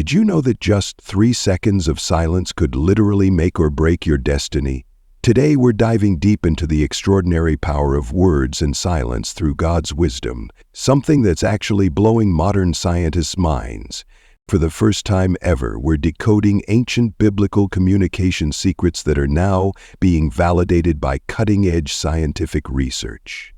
Did you know that just 3 seconds of silence could literally make or break your destiny? Today we're diving deep into the extraordinary power of words and silence through God's wisdom, something that's actually blowing modern scientists' minds. For the first time ever, we're decoding ancient biblical communication secrets that are now being validated by cutting-edge scientific research.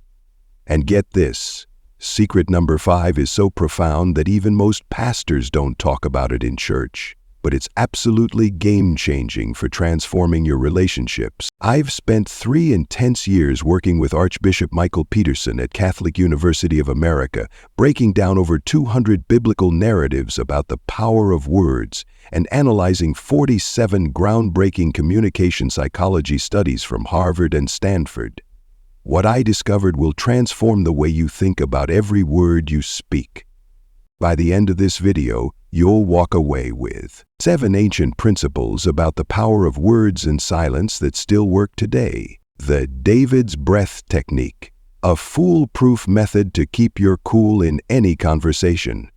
And get this, secret number 5 is so profound that even most pastors don't talk about it in church. But it's absolutely game-changing for transforming your relationships. I've spent 3 intense years working with Archbishop Michael Peterson at Catholic University of America, breaking down over 200 biblical narratives about the power of words and analyzing 47 groundbreaking communication psychology studies from Harvard and Stanford. What I discovered will transform the way you think about every word you speak. By the end of this video, you'll walk away with 7 ancient principles about the power of words and silence that still work today. The David's breath technique, a foolproof method to keep your cool in any conversation.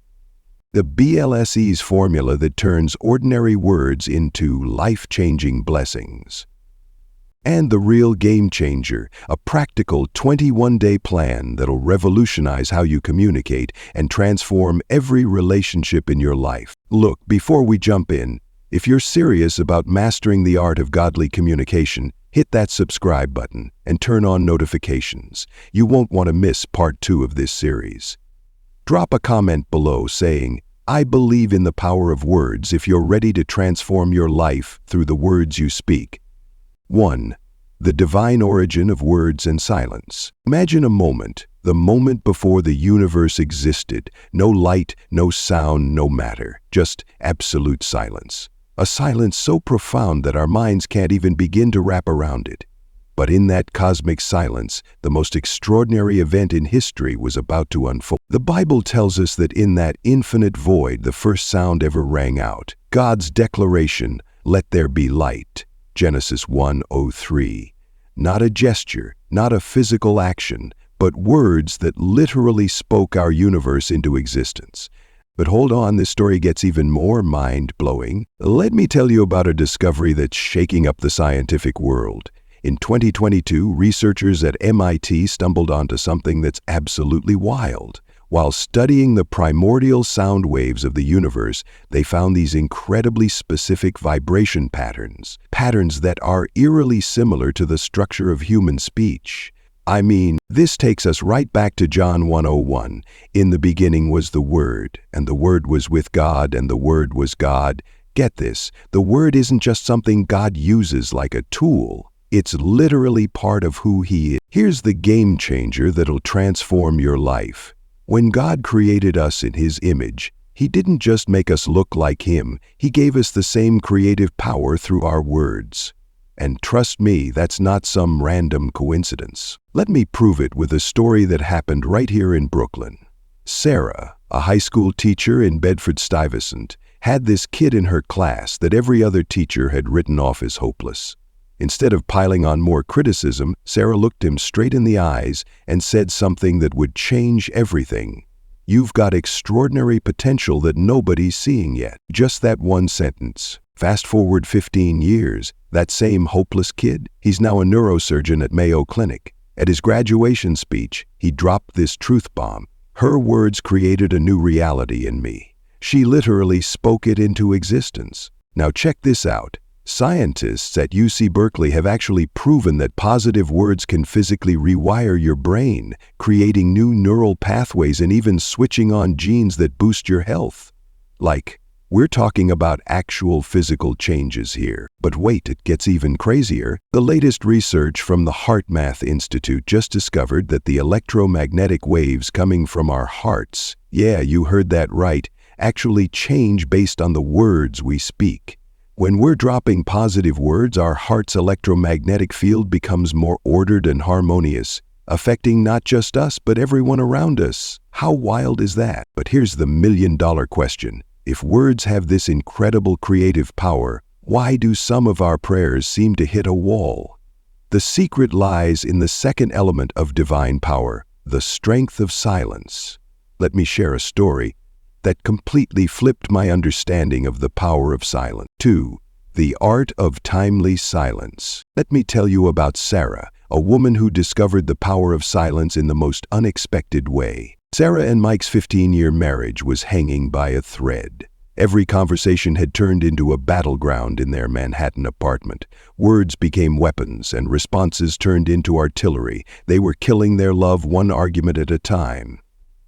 The BLSE's formula that turns ordinary words into life-changing blessings. And the real game changer, a practical 21-day plan that'll revolutionize how you communicate and transform every relationship in your life. Look, before we jump in, if you're serious about mastering the art of godly communication, hit that subscribe button and turn on notifications. You won't want to miss part 2 of this series. Drop a comment below saying, "I believe in the power of words," if you're ready to transform your life through the words you speak. 1. The divine origin of words and silence. Imagine a moment, the moment before the universe existed. No light, no sound, no matter, just absolute silence. A silence so profound that our minds can't even begin to wrap around it. But in that cosmic silence, the most extraordinary event in history was about to unfold. The Bible tells us that in that infinite void, the first sound ever rang out. God's declaration, "Let there be light." Genesis 1:03. Not a gesture, not a physical action, but words that literally spoke our universe into existence. But hold on, this story gets even more mind-blowing. Let me tell you about a discovery that's shaking up the scientific world. In 2022, researchers at MIT stumbled onto something that's absolutely wild. While studying the primordial sound waves of the universe, they found these incredibly specific vibration patterns that are eerily similar to the structure of human speech. I mean, this takes us right back to John 1:01. In the beginning was the Word, and the Word was with God, and the Word was God. Get this, the Word isn't just something God uses like a tool. It's literally part of who He is. Here's the game changer that'll transform your life. When God created us in His image, He didn't just make us look like Him, He gave us the same creative power through our words. And trust me, that's not some random coincidence. Let me prove it with a story that happened right here in Brooklyn. Sarah, a high school teacher in Bedford-Stuyvesant, had this kid in her class that every other teacher had written off as hopeless. Instead of piling on more criticism, Sarah looked him straight in the eyes and said something that would change everything. "You've got extraordinary potential that nobody's seeing yet." Just that one sentence. Fast forward 15 years, that same hopeless kid, he's now a neurosurgeon at Mayo Clinic. At his graduation speech, he dropped this truth bomb. "Her words created a new reality in me." She literally spoke it into existence. Now check this out. Scientists at UC Berkeley have actually proven that positive words can physically rewire your brain, creating new neural pathways and even switching on genes that boost your health. We're talking about actual physical changes here. But wait, it gets even crazier. The latest research from the HeartMath Institute just discovered that the electromagnetic waves coming from our hearts, yeah, you heard that right, actually change based on the words we speak. When we're dropping positive words, our heart's electromagnetic field becomes more ordered and harmonious, affecting not just us, but everyone around us. How wild is that? But here's the million-dollar question. If words have this incredible creative power, why do some of our prayers seem to hit a wall? The secret lies in the second element of divine power, the strength of silence. Let me share a story. that completely flipped my understanding of the power of silence. 2. The art of timely silence. Let me tell you about Sarah, a woman who discovered the power of silence in the most unexpected way. Sarah and Mike's 15-year marriage was hanging by a thread. Every conversation had turned into a battleground in their Manhattan apartment. Words became weapons and responses turned into artillery. They were killing their love one argument at a time.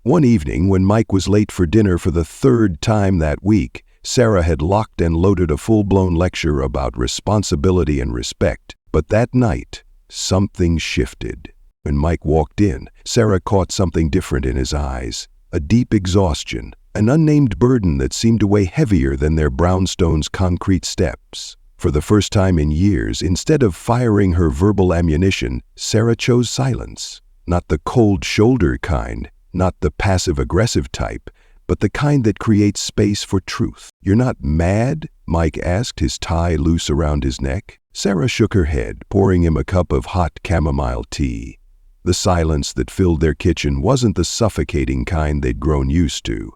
One evening, when Mike was late for dinner for the third time that week, Sarah had locked and loaded a full-blown lecture about responsibility and respect. But that night, something shifted. When Mike walked in, Sarah caught something different in his eyes, a deep exhaustion, an unnamed burden that seemed to weigh heavier than their brownstone's concrete steps. For the first time in years, instead of firing her verbal ammunition, Sarah chose silence. Not the cold shoulder kind, not the passive-aggressive type, but the kind that creates space for truth. "You're not mad?" Mike asked, his tie loose around his neck. Sarah shook her head, pouring him a cup of hot chamomile tea. The silence that filled their kitchen wasn't the suffocating kind they'd grown used to.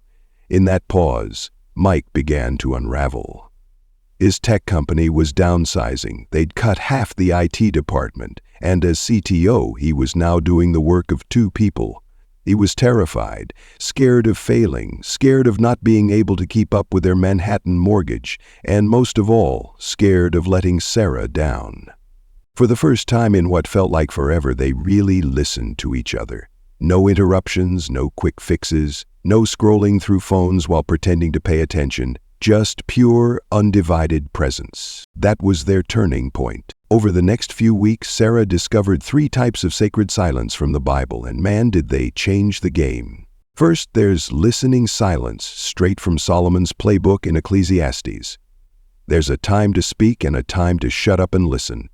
In that pause, Mike began to unravel. His tech company was downsizing. They'd cut half the IT department, and as CTO, he was now doing the work of 2 people. He was terrified, scared of failing, scared of not being able to keep up with their Manhattan mortgage, and most of all, scared of letting Sarah down. For the first time in what felt like forever, they really listened to each other. No interruptions, no quick fixes, no scrolling through phones while pretending to pay attention, just pure, undivided presence. That was their turning point. Over the next few weeks, Sarah discovered 3 types of sacred silence from the Bible, and man, did they change the game. First, there's listening silence, straight from Solomon's playbook in Ecclesiastes. There's a time to speak and a time to shut up and listen.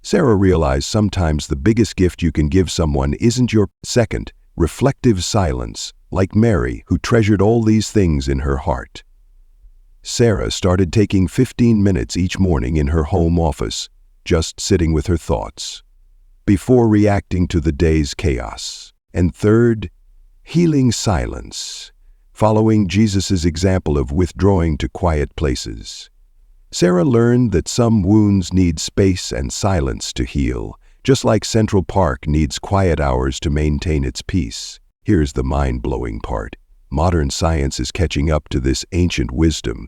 Sarah realized sometimes the biggest gift you can give someone isn't your. Second, reflective silence, like Mary, who treasured all these things in her heart. Sarah started taking 15 minutes each morning in her home office, just sitting with her thoughts, before reacting to the day's chaos. And third, healing silence, following Jesus' example of withdrawing to quiet places. Sarah learned that some wounds need space and silence to heal, just like Central Park needs quiet hours to maintain its peace. Here's the mind-blowing part. Modern science is catching up to this ancient wisdom.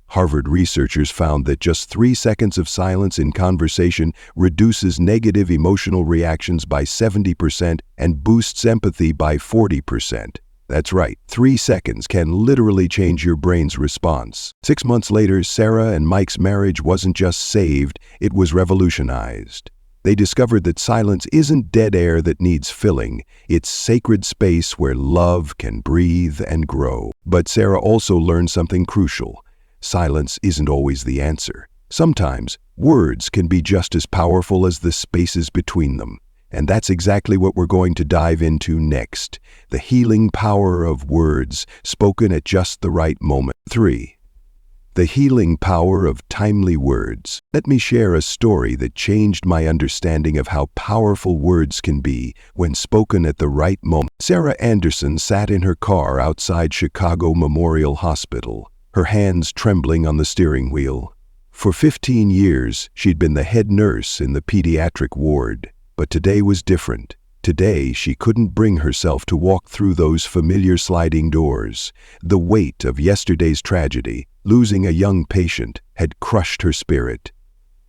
Harvard researchers found that just 3 seconds of silence in conversation reduces negative emotional reactions by 70% and boosts empathy by 40%. That's right, 3 seconds can literally change your brain's response. 6 months later, Sarah and Mike's marriage wasn't just saved, it was revolutionized. They discovered that silence isn't dead air that needs filling. It's sacred space where love can breathe and grow. But Sarah also learned something crucial. Silence isn't always the answer. Sometimes, words can be just as powerful as the spaces between them. And that's exactly what we're going to dive into next. The healing power of words spoken at just the right moment. 3. The healing power of timely words. Let me share a story that changed my understanding of how powerful words can be when spoken at the right moment. Sarah Anderson sat in her car outside Chicago Memorial Hospital, her hands trembling on the steering wheel. For 15 years, she'd been the head nurse in the pediatric ward. But today was different. Today, she couldn't bring herself to walk through those familiar sliding doors. The weight of yesterday's tragedy, losing a young patient, had crushed her spirit.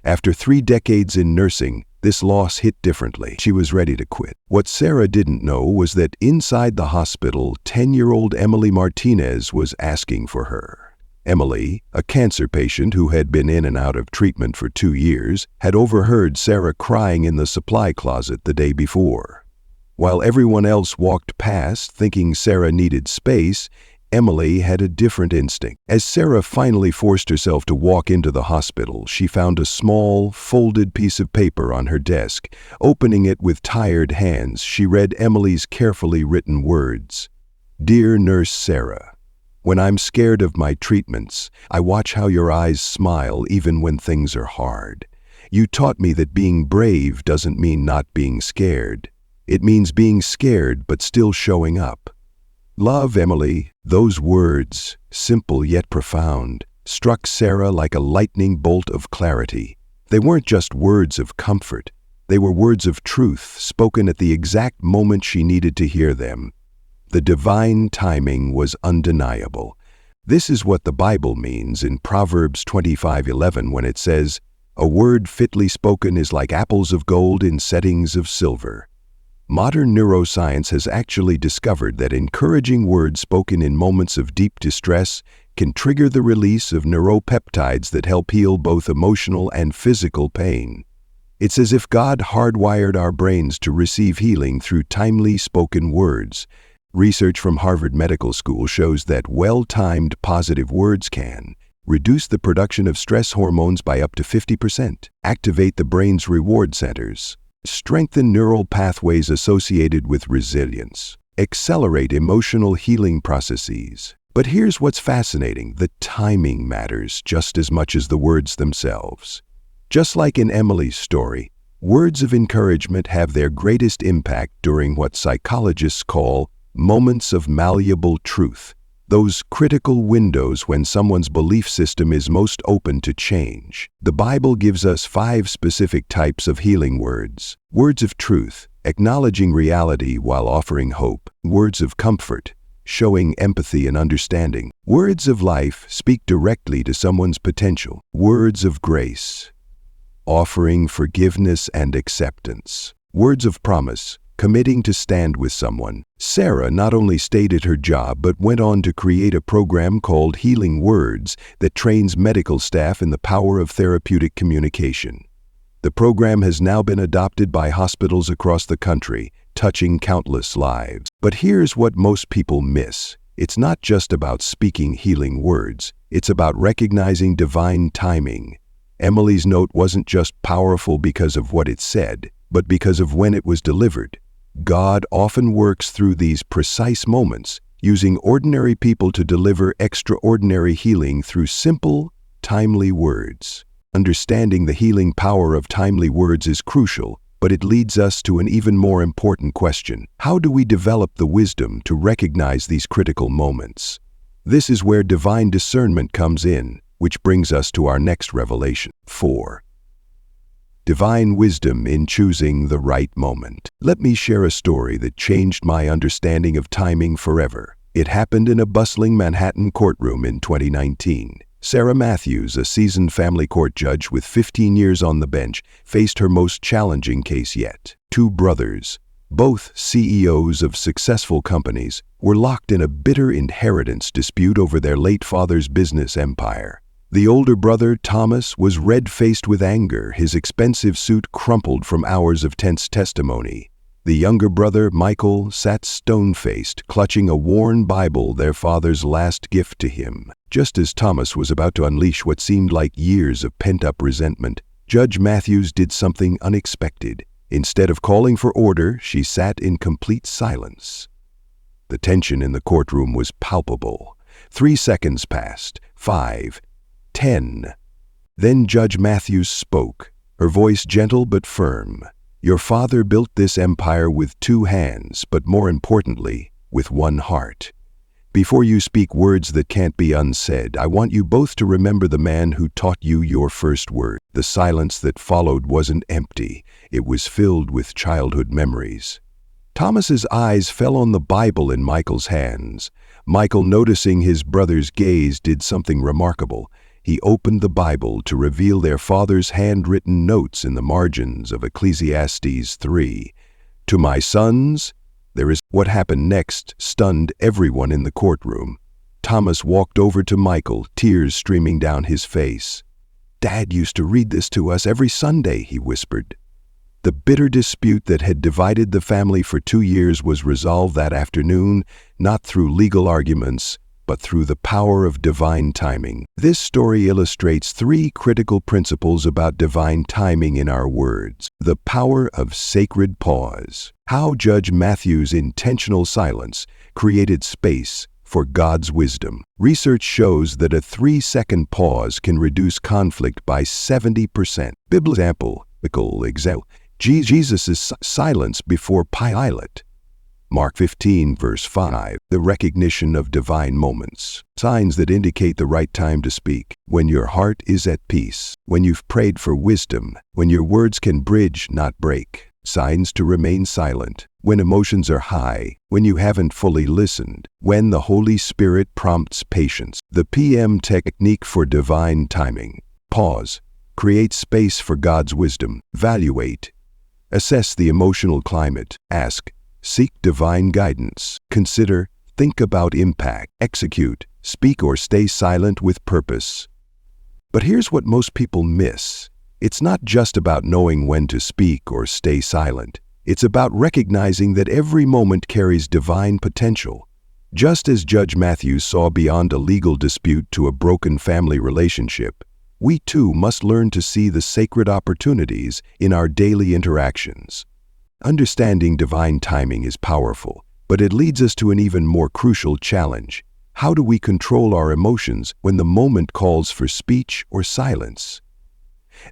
After 3 decades in nursing, this loss hit differently. She was ready to quit. What Sarah didn't know was that inside the hospital, 10-year-old Emily Martinez was asking for her. Emily, a cancer patient who had been in and out of treatment for 2 years, had overheard Sarah crying in the supply closet the day before. While everyone else walked past thinking Sarah needed space, Emily had a different instinct. As Sarah finally forced herself to walk into the hospital, she found a small, folded piece of paper on her desk. Opening it with tired hands, she read Emily's carefully written words. "Dear Nurse Sarah, when I'm scared of my treatments, I watch how your eyes smile even when things are hard. You taught me that being brave doesn't mean not being scared. It means being scared but still showing up. Love, Emily. Those words, simple yet profound, struck Sarah like a lightning bolt of clarity. They weren't just words of comfort. They were words of truth, spoken at the exact moment she needed to hear them. The divine timing was undeniable. This is what the Bible means in Proverbs 25:11 when it says, "A word fitly spoken is like apples of gold in settings of silver." Modern neuroscience has actually discovered that encouraging words spoken in moments of deep distress can trigger the release of neuropeptides that help heal both emotional and physical pain. It's as if God hardwired our brains to receive healing through timely spoken words. Research from Harvard Medical School shows that well-timed positive words can reduce the production of stress hormones by up to 50%, activate the brain's reward centers, strengthen neural pathways associated with resilience, accelerate emotional healing processes. But here's what's fascinating: the timing matters just as much as the words themselves. Just like in Emily's story, words of encouragement have their greatest impact during what psychologists call moments of malleable truth, those critical windows when someone's belief system is most open to change. The Bible gives us 5 specific types of healing words: words of truth, acknowledging reality while offering hope; words of comfort, showing empathy and understanding; words of life, speak directly to someone's potential; words of grace, offering forgiveness and acceptance; words of promise, committing to stand with someone. Sarah not only stayed at her job but went on to create a program called Healing Words that trains medical staff in the power of therapeutic communication. The program has now been adopted by hospitals across the country, touching countless lives. But here's what most people miss. It's not just about speaking healing words. It's about recognizing divine timing. Emily's note wasn't just powerful because of what it said, but because of when it was delivered. God often works through these precise moments, using ordinary people to deliver extraordinary healing through simple, timely words. Understanding the healing power of timely words is crucial, but it leads us to an even more important question. How do we develop the wisdom to recognize these critical moments? This is where divine discernment comes in, which brings us to our next revelation. 4. Divine wisdom in choosing the right moment. Let me share a story that changed my understanding of timing forever. It happened in a bustling Manhattan courtroom in 2019. Sarah Matthews, a seasoned family court judge with 15 years on the bench, faced her most challenging case yet. 2 brothers, both CEOs of successful companies, were locked in a bitter inheritance dispute over their late father's business empire. The older brother, Thomas, was red-faced with anger, his expensive suit crumpled from hours of tense testimony. The younger brother, Michael, sat stone-faced, clutching a worn Bible, their father's last gift to him. Just as Thomas was about to unleash what seemed like years of pent-up resentment, Judge Matthews did something unexpected. Instead of calling for order, she sat in complete silence. The tension in the courtroom was palpable. 3 seconds passed, 5, 10. Then Judge Matthews spoke, her voice gentle but firm. "Your father built this empire with 2 hands, but more importantly, with 1 heart. Before you speak words that can't be unsaid, I want you both to remember the man who taught you your first word." The silence that followed wasn't empty. It was filled with childhood memories. Thomas's eyes fell on the Bible in Michael's hands. Michael, noticing his brother's gaze, did something remarkable. He opened the Bible to reveal their father's handwritten notes in the margins of Ecclesiastes 3. "To my sons, there is..." What happened next stunned everyone in the courtroom. Thomas walked over to Michael, tears streaming down his face. "Dad used to read this to us every Sunday," he whispered. The bitter dispute that had divided the family for 2 years was resolved that afternoon, not through legal arguments, but through the power of divine timing. This story illustrates 3 critical principles about divine timing in our words. The power of sacred pause. How Judge Matthews' intentional silence created space for God's wisdom. Research shows that a 3-second pause can reduce conflict by 70%. Biblical example. Jesus' silence before Pilate. Mark 15, verse 5, the recognition of divine moments. Signs that indicate the right time to speak. When your heart is at peace. When you've prayed for wisdom. When your words can bridge, not break. Signs to remain silent. When emotions are high. When you haven't fully listened. When the Holy Spirit prompts patience. The PM technique for divine timing. Pause. Create space for God's wisdom. Evaluate. Assess the emotional climate. Ask. Seek divine guidance. Consider. Think about impact. Execute. Speak or stay silent with purpose. But here's what most people miss. It's not just about knowing when to speak or stay silent. It's about recognizing that every moment carries divine potential. Just as Judge Matthews saw beyond a legal dispute to a broken family relationship, we too must learn to see the sacred opportunities in our daily interactions. Understanding divine timing is powerful, but it leads us to an even more crucial challenge. How do we control our emotions when the moment calls for speech or silence?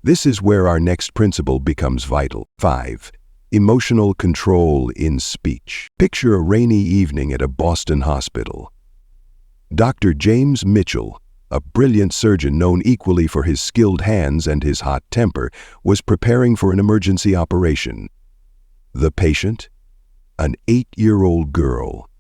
This is where our next principle becomes vital. 5. Emotional control in speech. Picture a rainy evening at a Boston hospital. Dr. James Mitchell, a brilliant surgeon known equally for his skilled hands and his hot temper, was preparing for an emergency operation. The patient? An 8-year-old girl.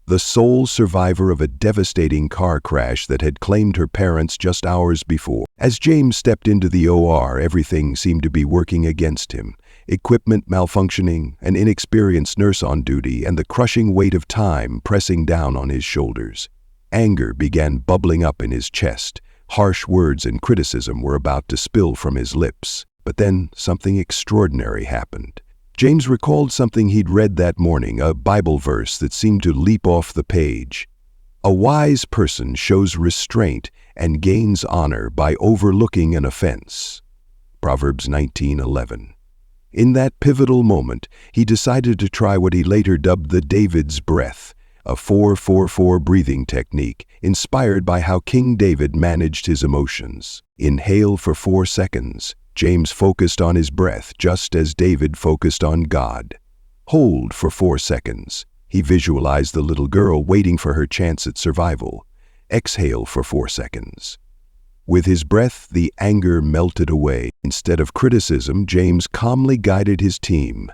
The sole survivor of a devastating car crash that had claimed her parents just hours before. As James stepped into the OR, everything seemed to be working against him. Equipment malfunctioning, an inexperienced nurse on duty, and the crushing weight of time pressing down on his shoulders. Anger began bubbling up in his chest. Harsh words and criticism were about to spill from his lips. But then something extraordinary happened. James recalled something he'd read that morning, a Bible verse that seemed to leap off the page. A wise person shows restraint and gains honor by overlooking an offense. Proverbs 19:11. In that pivotal moment, he decided to try what he later dubbed the David's breath, a 4-4-4 breathing technique inspired by how King David managed his emotions. Inhale for 4 seconds. James focused on his breath just as David focused on God. Hold for 4 seconds. He visualized the little girl waiting for her chance at survival. Exhale for 4 seconds. With his breath, the anger melted away. Instead of criticism, James calmly guided his team.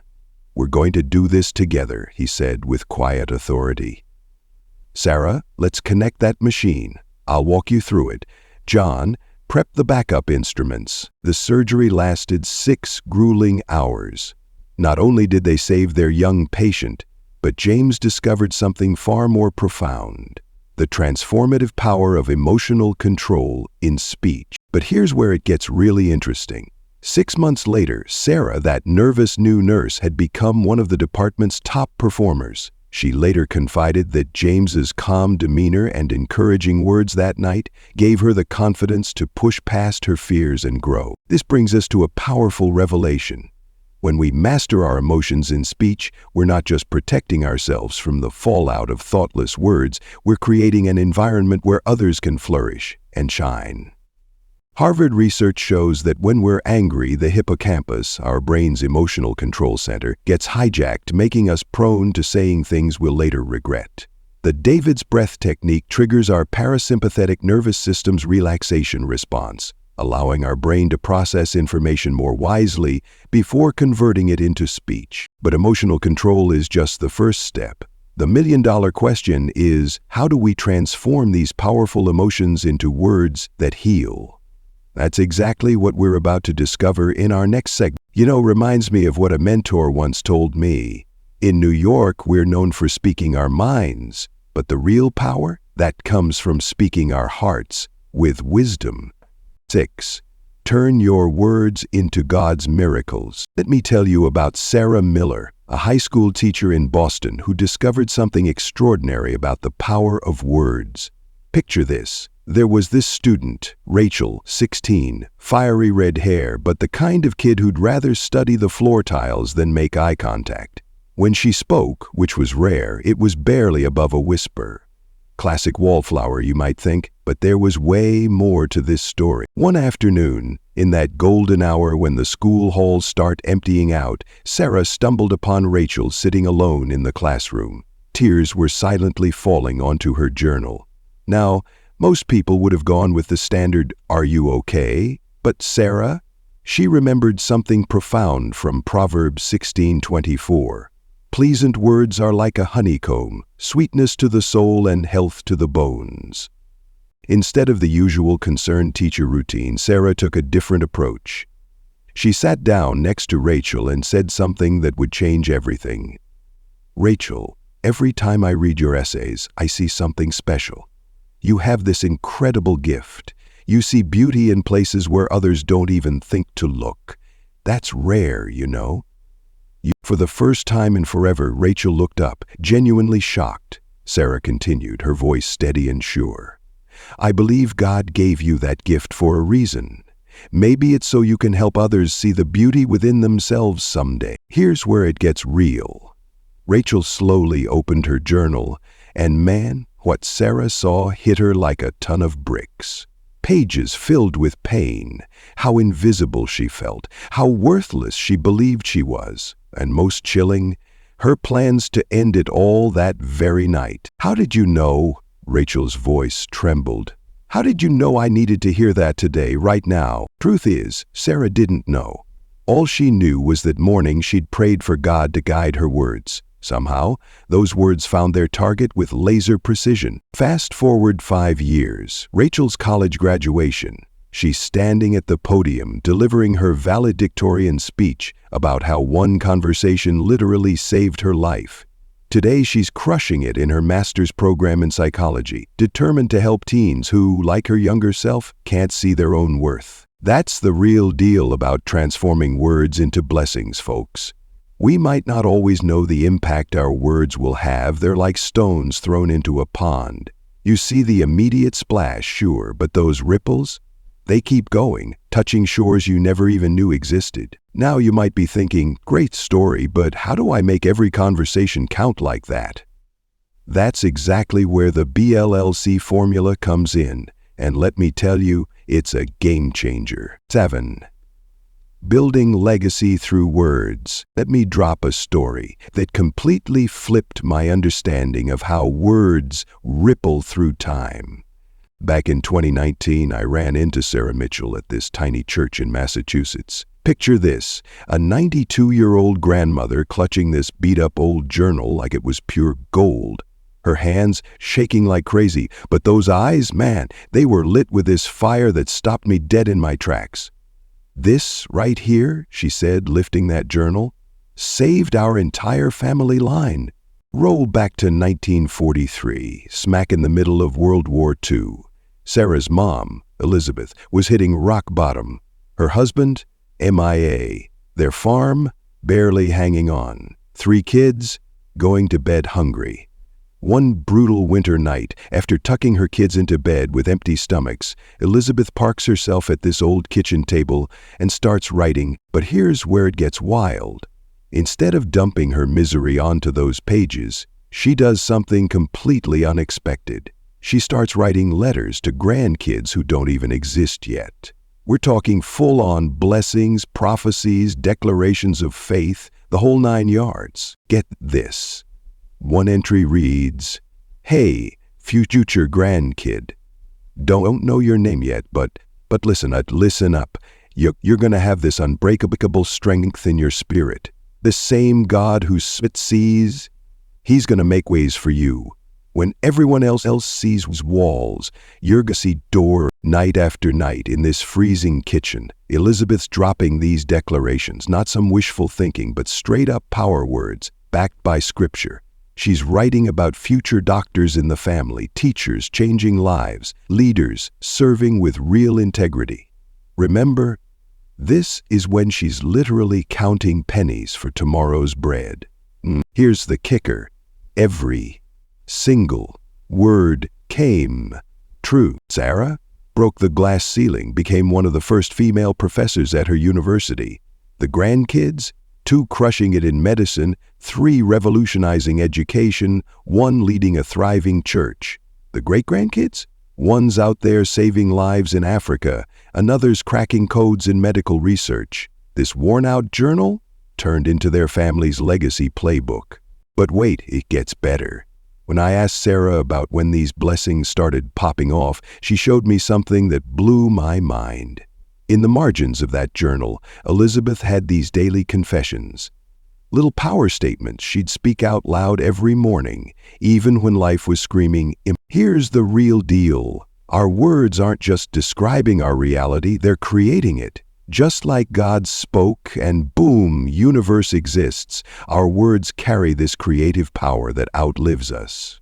"We're going to do this together," he said with quiet authority. "Sarah, let's connect that machine. I'll walk you through it. John, prep the backup instruments." The surgery lasted 6 grueling hours. Not only did they save their young patient, but James discovered something far more profound: the transformative power of emotional control in speech. But here's where it gets really interesting. 6 months later, Sarah, that nervous new nurse, had become one of the department's top performers. She later confided that James's calm demeanor and encouraging words that night gave her the confidence to push past her fears and grow. This brings us to a powerful revelation. When we master our emotions in speech, we're not just protecting ourselves from the fallout of thoughtless words, we're creating an environment where others can flourish and shine. Harvard research shows that when we're angry, the hippocampus, our brain's emotional control center, gets hijacked, making us prone to saying things we'll later regret. The David's breath technique triggers our parasympathetic nervous system's relaxation response, allowing our brain to process information more wisely before converting it into speech. But emotional control is just the first step. The million-dollar question is, how do we transform these powerful emotions into words that heal? That's exactly what we're about to discover in our next segment. Reminds me of what a mentor once told me. In New York, we're known for speaking our minds, but the real power, that comes from speaking our hearts with wisdom. 6. Turn your words into God's miracles. Let me tell you about Sarah Miller, a high school teacher in Boston who discovered something extraordinary about the power of words. Picture this. There was this student, Rachel, 16, fiery red hair, but the kind of kid who'd rather study the floor tiles than make eye contact. When she spoke, which was rare, it was barely above a whisper. Classic wallflower, you might think, but there was way more to this story. One afternoon, In that golden hour when the school halls start emptying out, Sarah stumbled upon Rachel sitting alone in the classroom. Tears were silently falling onto her journal. Now, most people would have gone with the standard, "Are you okay?" But Sarah? She remembered something profound from Proverbs 16:24. Pleasant words are like a honeycomb, sweetness to the soul and health to the bones. Instead of the usual concerned teacher routine, Sarah took a different approach. She sat down next to Rachel and said something that would change everything. "Rachel, every time I read your essays, I see something special. You have this incredible gift. You see beauty in places where others don't even think to look. That's rare, you know." For the first time in forever, Rachel looked up, genuinely shocked. Sarah continued, her voice steady and sure. "I believe God gave you that gift for a reason. Maybe it's so you can help others see the beauty within themselves someday." Here's where it gets real. Rachel slowly opened her journal, and man, what Sarah saw hit her like a ton of bricks. Pages filled with pain, how invisible she felt, how worthless she believed she was, and most chilling, her plans to end it all that very night. "How did you know?" Rachel's voice trembled. "How did you know I needed to hear that today, right now?" Truth is, Sarah didn't know. All she knew was that morning she'd prayed for God to guide her words. Somehow, those words found their target with laser precision. Fast forward 5 years, Rachel's college graduation. She's standing at the podium delivering her valedictorian speech about how one conversation literally saved her life. Today she's crushing it in her master's program in psychology, determined to help teens who, like her younger self, can't see their own worth. That's the real deal about transforming words into blessings, folks. We might not always know the impact our words will have. They're like stones thrown into a pond. You see the immediate splash, sure, but those ripples? They keep going, touching shores you never even knew existed. Now you might be thinking, great story, but how do I make every conversation count like that? That's exactly where the BLLC formula comes in, and let me tell you, it's a game changer. 7. Building legacy through words. Let me drop a story that completely flipped my understanding of how words ripple through time. Back in 2019, I ran into Sarah Mitchell at this tiny church in Massachusetts. Picture this, a 92-year-old grandmother clutching this beat-up old journal like it was pure gold. Her hands shaking like crazy, but those eyes, man, they were lit with this fire that stopped me dead in my tracks. "This right here," she said, lifting that journal, "saved our entire family line." Roll back to 1943, smack in the middle of World War II. Sarah's mom, Elizabeth, was hitting rock bottom. Her husband, MIA. Their farm, barely hanging on. 3 kids, going to bed hungry. One brutal winter night, after tucking her kids into bed with empty stomachs, Elizabeth parks herself at this old kitchen table and starts writing, but here's where it gets wild. Instead of dumping her misery onto those pages, she does something completely unexpected. She starts writing letters to grandkids who don't even exist yet. We're talking full-on blessings, prophecies, declarations of faith, the whole 9 yards. Get this. One entry reads, "Hey, future grandkid. Don't know your name yet, but listen up. You're going to have this unbreakable strength in your spirit. The same God who sees, He's going to make ways for you. When everyone else sees walls, you're going to see doors." Night after night in this freezing kitchen, Elizabeth's dropping these declarations, not some wishful thinking, but straight-up power words, backed by scripture. She's writing about future doctors in the family, teachers changing lives, leaders serving with real integrity. Remember, this is when she's literally counting pennies for tomorrow's bread. Here's the kicker. Every single word came true. Sarah broke the glass ceiling, became one of the first female professors at her university. The grandkids, 2 crushing it in medicine, 3 revolutionizing education, 1 leading a thriving church. The great-grandkids? One's out there saving lives in Africa, another's cracking codes in medical research. This worn-out journal turned into their family's legacy playbook. But wait, it gets better. When I asked Sarah about when these blessings started popping off, she showed me something that blew my mind. In the margins of that journal, Elizabeth had these daily confessions. Little power statements she'd speak out loud every morning, even when life was screaming, "Here's the real deal. Our words aren't just describing our reality, they're creating it. Just like God spoke and boom, universe exists, our words carry this creative power that outlives us."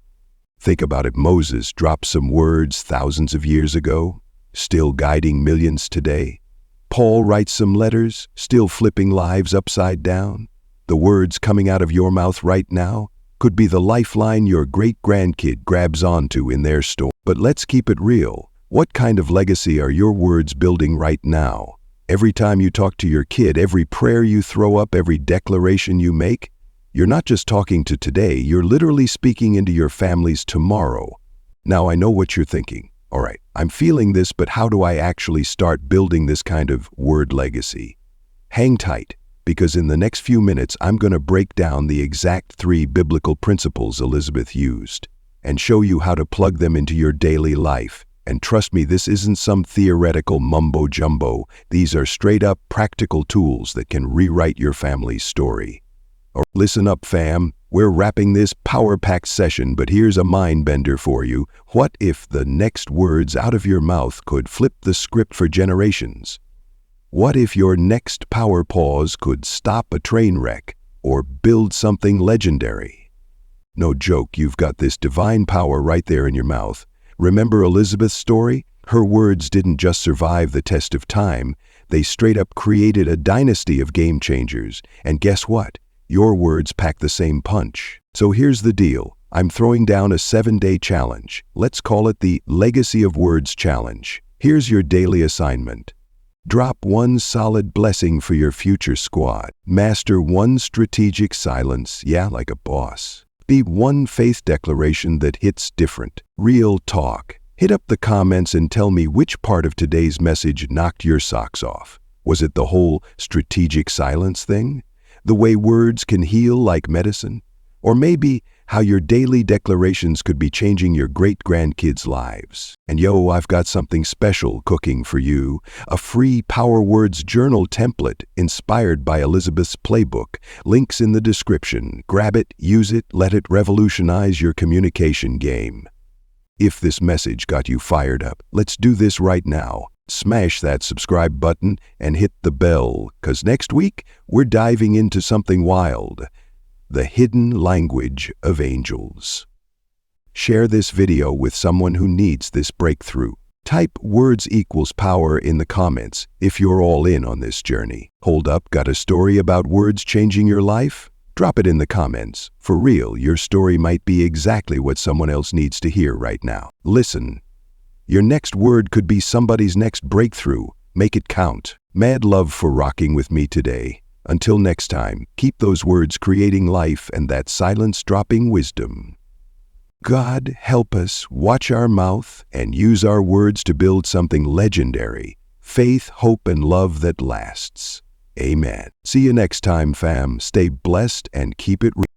Think about it, Moses dropped some words thousands of years ago, still guiding millions today. Paul writes some letters, still flipping lives upside down. The words coming out of your mouth right now could be the lifeline your great-grandkid grabs onto in their storm. But let's keep it real. What kind of legacy are your words building right now? Every time you talk to your kid, every prayer you throw up, every declaration you make, you're not just talking to today, you're literally speaking into your family's tomorrow. Now I know what you're thinking. All right, I'm feeling this, but how do I actually start building this kind of word legacy? Hang tight, because in the next few minutes, I'm going to break down the exact 3 biblical principles Elizabeth used and show you how to plug them into your daily life. And trust me, this isn't some theoretical mumbo-jumbo. These are straight-up practical tools that can rewrite your family's story. Listen up, fam. We're wrapping this power-packed session, but here's a mind-bender for you. What if the next words out of your mouth could flip the script for generations? What if your next power pause could stop a train wreck or build something legendary? No joke, you've got this divine power right there in your mouth. Remember Elizabeth's story? Her words didn't just survive the test of time, they straight up created a dynasty of game changers. And guess what? Your words pack the same punch. So here's the deal. I'm throwing down a 7-day challenge. Let's call it the Legacy of Words Challenge. Here's your daily assignment. Drop 1 solid blessing for your future squad. Master 1 strategic silence, yeah, like a boss. Be 1 faith declaration that hits different. Real talk. Hit up the comments and tell me which part of today's message knocked your socks off. Was it the whole strategic silence thing? The way words can heal like medicine? Or maybe how your daily declarations could be changing your great-grandkids' lives? And yo, I've got something special cooking for you. A free Power Words journal template inspired by Elizabeth's playbook. Links in the description. Grab it, use it, let it revolutionize your communication game. If this message got you fired up, let's do this right now. Smash that subscribe button and hit the bell, 'cause next week we're diving into something wild. The hidden language of angels. Share this video with someone who needs this breakthrough. Type words equals power in the comments if you're all in on this journey. Hold up, got a story about words changing your life? Drop it in the comments. For real, your story might be exactly what someone else needs to hear right now. Listen, your next word could be somebody's next breakthrough. Make it count. Mad love for rocking with me today. Until next time, keep those words creating life and that silence dropping wisdom. God help us watch our mouth and use our words to build something legendary. Faith, hope, and love that lasts. Amen. See you next time, fam. Stay blessed and keep it real.